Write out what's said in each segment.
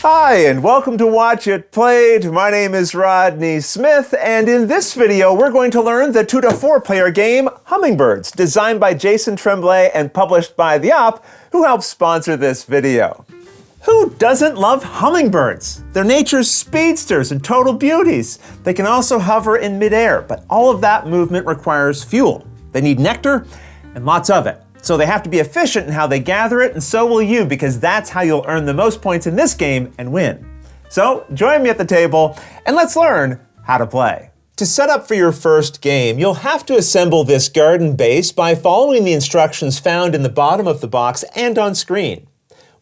Hi, and welcome to Watch It Played. My name is Rodney Smith, and in this video, we're going to learn the 2 to 4 player game Hummingbirds, designed by Jason Tremblay and published by The Op, who helped sponsor this video. Who doesn't love hummingbirds? They're nature's speedsters and total beauties. They can also hover in midair, but all of that movement requires fuel. They need nectar and lots of it. So they have to be efficient in how they gather it, and so will you, because that's how you'll earn the most points in this game and win. So join me at the table and let's learn how to play. To set up for your first game, you'll have to assemble this garden base by following the instructions found in the bottom of the box and on screen.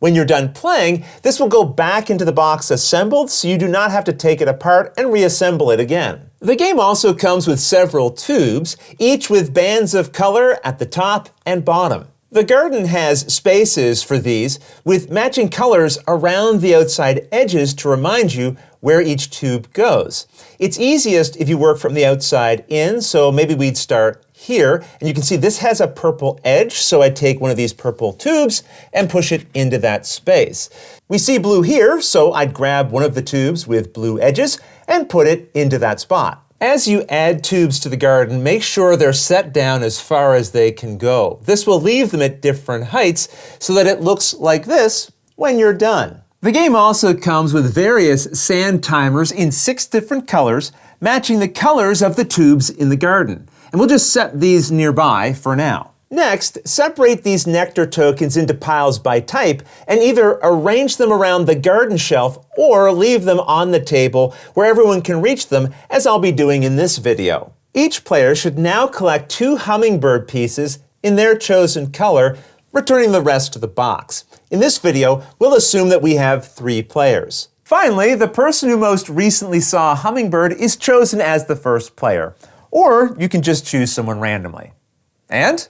When you're done playing, this will go back into the box assembled, so you do not have to take it apart and reassemble it again. The game also comes with several tubes, each with bands of color at the top and bottom. The garden has spaces for these, with matching colors around the outside edges to remind you where each tube goes. It's easiest if you work from the outside in, so maybe we'd start here, and you can see this has a purple edge, so I take one of these purple tubes and push it into that space. We see blue here, so I'd grab one of the tubes with blue edges and put it into that spot. As you add tubes to the garden, make sure they're set down as far as they can go. This will leave them at different heights so that it looks like this when you're done. The game also comes with various sand timers in 6 different colors, matching the colors of the tubes in the garden. And we'll just set these nearby for now. Next, separate these nectar tokens into piles by type and either arrange them around the garden shelf or leave them on the table where everyone can reach them, as I'll be doing in this video. Each player should now collect 2 hummingbird pieces in their chosen color, returning the rest to the box. In this video, we'll assume that we have 3 players. Finally, the person who most recently saw a hummingbird is chosen as the first player. Or you can just choose someone randomly. And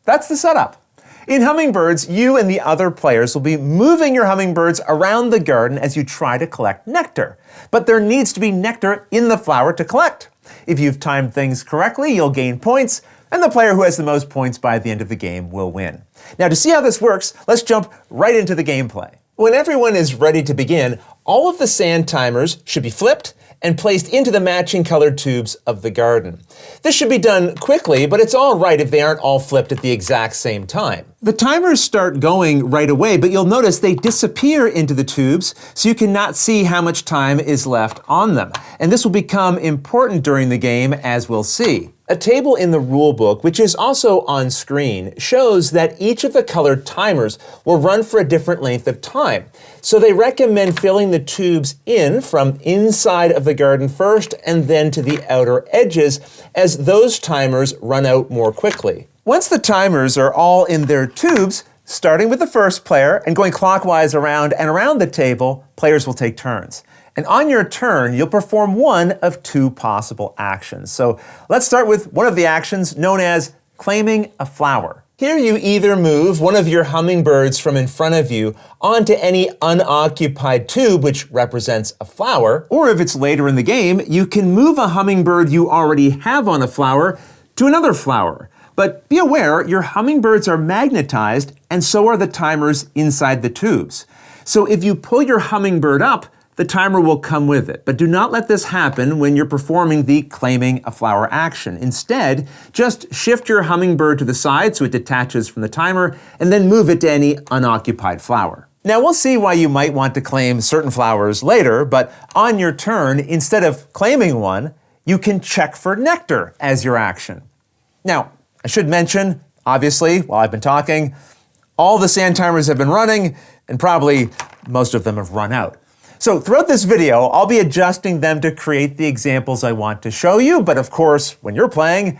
that's the setup. In Hummingbirds, you and the other players will be moving your hummingbirds around the garden as you try to collect nectar. But there needs to be nectar in the flower to collect. If you've timed things correctly, you'll gain points, and the player who has the most points by the end of the game will win. Now, to see how this works, let's jump right into the gameplay. When everyone is ready to begin, all of the sand timers should be flipped and placed into the matching colored tubes of the garden. This should be done quickly, but it's all right if they aren't all flipped at the exact same time. The timers start going right away, but you'll notice they disappear into the tubes, so you cannot see how much time is left on them. And this will become important during the game, as we'll see. A table in the rule book, which is also on screen, shows that each of the colored timers will run for a different length of time. So they recommend filling the tubes in from inside of the garden first and then to the outer edges, as those timers run out more quickly. Once the timers are all in their tubes, starting with the first player and going clockwise around and around the table, players will take turns. And on your turn, you'll perform one of 2 possible actions. So let's start with one of the actions known as claiming a flower. Here you either move one of your hummingbirds from in front of you onto any unoccupied tube, which represents a flower, or if it's later in the game, you can move a hummingbird you already have on a flower to another flower. But be aware, your hummingbirds are magnetized, and so are the timers inside the tubes. So if you pull your hummingbird up, the timer will come with it. But do not let this happen when you're performing the claiming a flower action. Instead, just shift your hummingbird to the side so it detaches from the timer, and then move it to any unoccupied flower. Now we'll see why you might want to claim certain flowers later, but on your turn, instead of claiming one, you can check for nectar as your action. Now, I should mention, obviously, while I've been talking, all the sand timers have been running, and probably most of them have run out. So throughout this video, I'll be adjusting them to create the examples I want to show you, but of course, when you're playing,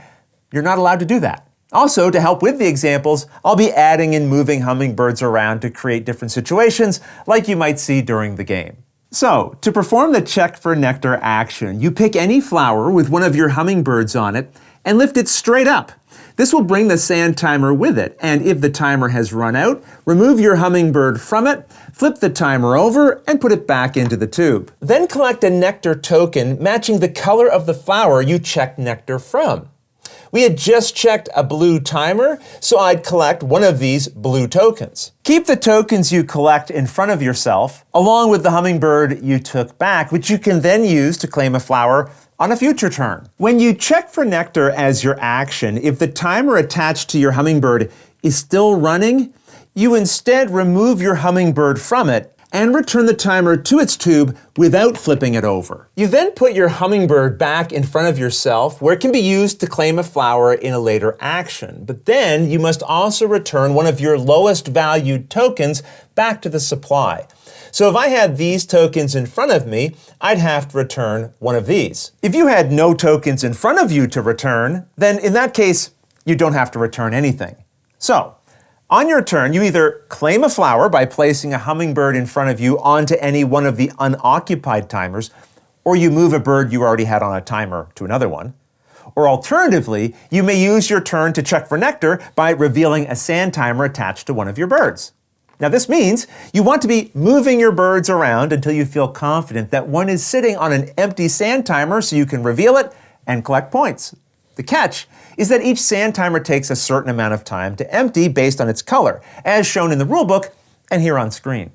you're not allowed to do that. Also, to help with the examples, I'll be adding and moving hummingbirds around to create different situations like you might see during the game. So, to perform the check for nectar action, you pick any flower with one of your hummingbirds on it and lift it straight up. This will bring the sand timer with it, and if the timer has run out, remove your hummingbird from it, flip the timer over, and put it back into the tube. Then collect a nectar token matching the color of the flower you checked nectar from. We had just checked a blue timer, so I'd collect one of these blue tokens. Keep the tokens you collect in front of yourself, along with the hummingbird you took back, which you can then use to claim a flower on a future turn. When you check for nectar as your action, if the timer attached to your hummingbird is still running, you instead remove your hummingbird from it and return the timer to its tube without flipping it over. You then put your hummingbird back in front of yourself where it can be used to claim a flower in a later action. But then you must also return one of your lowest valued tokens back to the supply. So if I had these tokens in front of me, I'd have to return one of these. If you had no tokens in front of you to return, then in that case, you don't have to return anything. So, on your turn, you either claim a flower by placing a hummingbird in front of you onto any one of the unoccupied timers, or you move a bird you already had on a timer to another one. Or alternatively, you may use your turn to check for nectar by revealing a sand timer attached to one of your birds. Now this means you want to be moving your birds around until you feel confident that one is sitting on an empty sand timer so you can reveal it and collect points. The catch is that each sand timer takes a certain amount of time to empty based on its color, as shown in the rulebook and here on screen.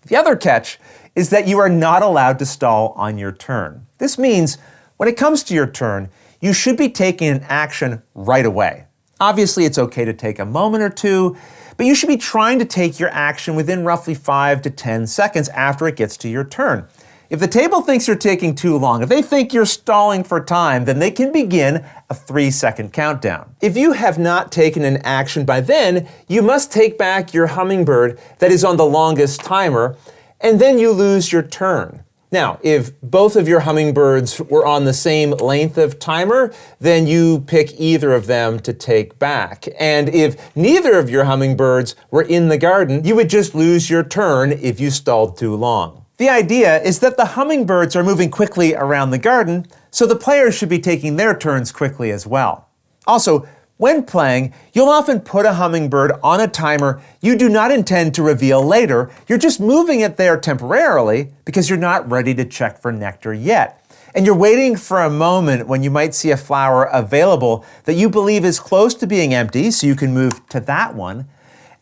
The other catch is that you are not allowed to stall on your turn. This means when it comes to your turn, you should be taking an action right away. Obviously, it's okay to take a moment or two, but you should be trying to take your action within roughly 5 to 10 seconds after it gets to your turn. If the table thinks you're taking too long, if they think you're stalling for time, then they can begin a 3-second countdown. If you have not taken an action by then, you must take back your hummingbird that is on the longest timer, and then you lose your turn. Now, if both of your hummingbirds were on the same length of timer, then you pick either of them to take back. And if neither of your hummingbirds were in the garden, you would just lose your turn if you stalled too long. The idea is that the hummingbirds are moving quickly around the garden, so the players should be taking their turns quickly as well. Also, when playing, you'll often put a hummingbird on a timer you do not intend to reveal later. You're just moving it there temporarily because you're not ready to check for nectar yet. And you're waiting for a moment when you might see a flower available that you believe is close to being empty, so you can move to that one,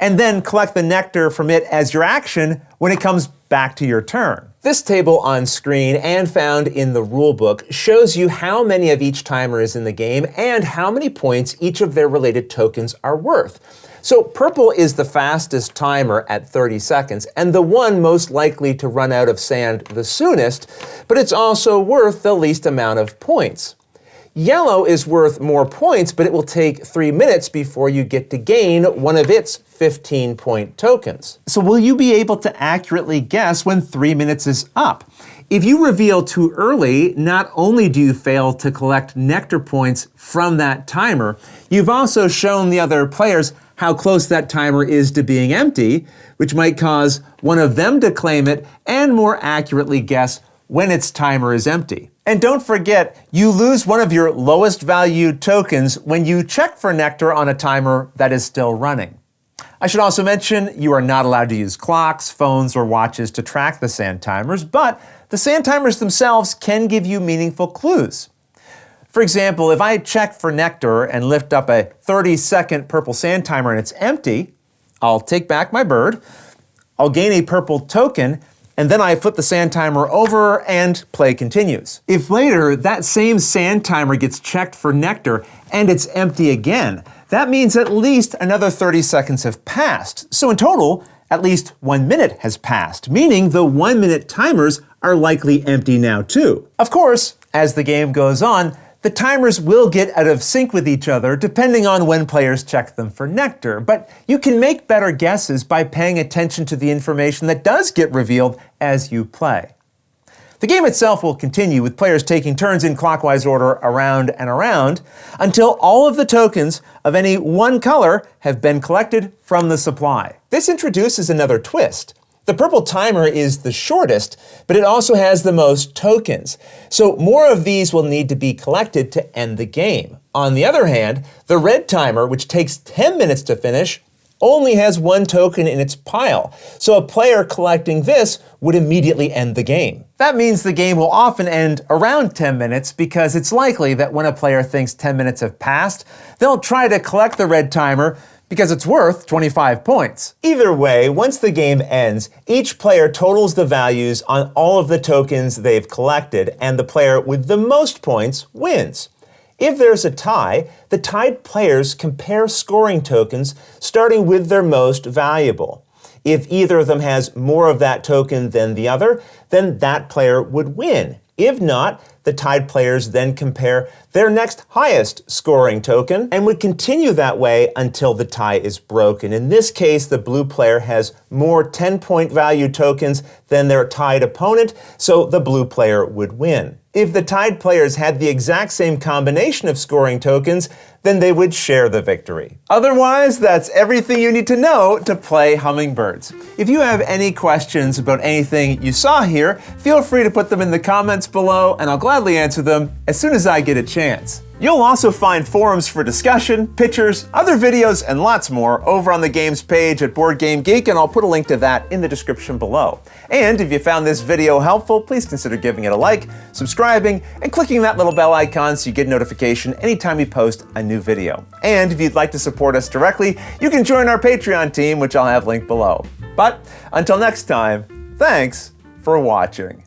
and then collect the nectar from it as your action when it comes back to your turn. This table on screen and found in the rulebook shows you how many of each timer is in the game and how many points each of their related tokens are worth. So purple is the fastest timer at 30 seconds and the one most likely to run out of sand the soonest, but it's also worth the least amount of points. Yellow is worth more points, but it will take 3 minutes before you get to gain one of its 15-point tokens. So will you be able to accurately guess when 3 minutes is up? If you reveal too early, not only do you fail to collect nectar points from that timer, you've also shown the other players how close that timer is to being empty, which might cause one of them to claim it and more accurately guess when its timer is empty. And don't forget, you lose one of your lowest valued tokens when you check for nectar on a timer that is still running. I should also mention you are not allowed to use clocks, phones, or watches to track the sand timers, but the sand timers themselves can give you meaningful clues. For example, if I check for nectar and lift up a 30-second purple sand timer and it's empty, I'll take back my bird, I'll gain a purple token, and then I flip the sand timer over and play continues. If later that same sand timer gets checked for nectar and it's empty again, that means at least another 30 seconds have passed. So in total, at least 1 minute has passed, meaning the 1-minute timers are likely empty now too. Of course, as the game goes on, the timers will get out of sync with each other depending on when players check them for nectar, but you can make better guesses by paying attention to the information that does get revealed as you play. The game itself will continue with players taking turns in clockwise order around and around until all of the tokens of any one color have been collected from the supply. This introduces another twist. The purple timer is the shortest, but it also has the most tokens. So more of these will need to be collected to end the game. On the other hand, the red timer, which takes 10 minutes to finish, only has one token in its pile, so a player collecting this would immediately end the game. That means the game will often end around 10 minutes because it's likely that when a player thinks 10 minutes have passed, they'll try to collect the red timer because it's worth 25 points. Either way, once the game ends, each player totals the values on all of the tokens they've collected, and the player with the most points wins. If there's a tie, the tied players compare scoring tokens starting with their most valuable. If either of them has more of that token than the other, then that player would win. If not, the tied players then compare their next highest scoring token and would continue that way until the tie is broken. In this case, the blue player has more 10-point value tokens than their tied opponent, so the blue player would win. If the tied players had the exact same combination of scoring tokens, then they would share the victory. Otherwise, that's everything you need to know to play Hummingbirds. If you have any questions about anything you saw here, feel free to put them in the comments below, and I'll gladly answer them as soon as I get a chance. You'll also find forums for discussion, pictures, other videos, and lots more over on the games page at Board Game Geek, and I'll put a link to that in the description below. And if you found this video helpful, please consider giving it a like, subscribing, and clicking that little bell icon so you get notification anytime we post a new video. And if you'd like to support us directly, you can join our Patreon team, which I'll have linked below. But until next time, thanks for watching.